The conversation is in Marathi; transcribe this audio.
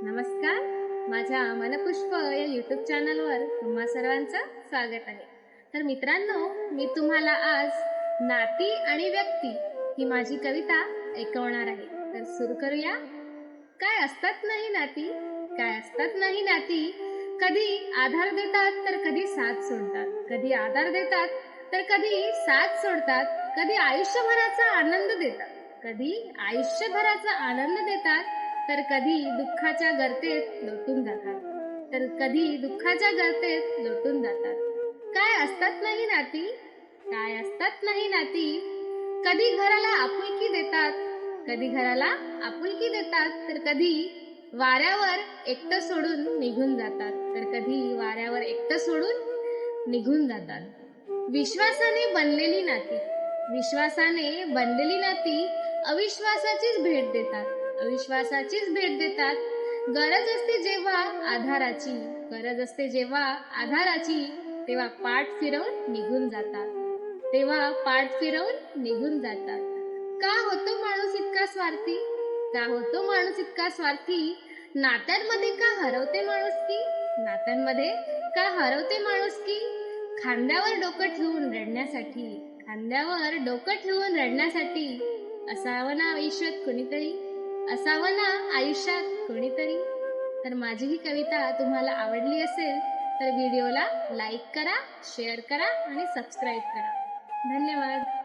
नमस्कार. माझ्या मनपुष्प या यूट्यूब चॅनलवर तुम्हा सर्वांचं स्वागत आहे. तर मित्रांनो, मी तुम्हाला आज नाती आणि व्यक्ती ही माझी कविता ऐकवणार आहे. तर सुरू करूया. काय असतात नाही नाती, काय असतात नाही नाती, कधी आधार देतात तर कधी साथ सोडतात, कधी आधार देतात तर कधी साथ सोडतात, कधी आयुष्यभराचा आनंद देतात, कधी आयुष्यभराचा आनंद देतात, तर कधी दुःखाच्या गर्तेत लोटून जातात, तर कधी दुःखाच्या गर्तेत लोटून जातात. काय असतात नाही नाती, काय असतात नाही नाती, कधी घराला आपुलकी देतात, कधी घराला आपुलकी देतात, तर कधी वाऱ्यावर एकटं सोडून निघून जातात, तर कधी वाऱ्यावर एकटं सोडून निघून जातात. विश्वासाने बनलेली नाती, विश्वासाने बनलेली नाती अविश्वासाचीच भेट देतात, अविश्वासाचीच भेट देतात. गरज असते जेव्हा आधाराची, गरज असते जेव्हा आधाराची, तेव्हा पाठ फिरवून निघून जातात, तेव्हा पाठ फिरवून निघून जातात. का होतो माणूस इतका स्वार्थी, का होतो माणूस इतका स्वार्थी, नात्यांमध्ये का हरवते माणुसकी, नात्यांमध्ये का हरवते माणुसकी. खांद्यावर डोकं ठेवून रडण्यासाठी, खांद्यावर डोकं ठेवून रडण्यासाठी असावं ना आयुष्यात कोणीतरी, असावं ना आयुष्यात कोणीतरी. तर माझी ही कविता तुम्हाला आवडली असेल तर व्हिडिओला लाईक करा, शेअर करा आणि सबस्क्राईब करा. धन्यवाद.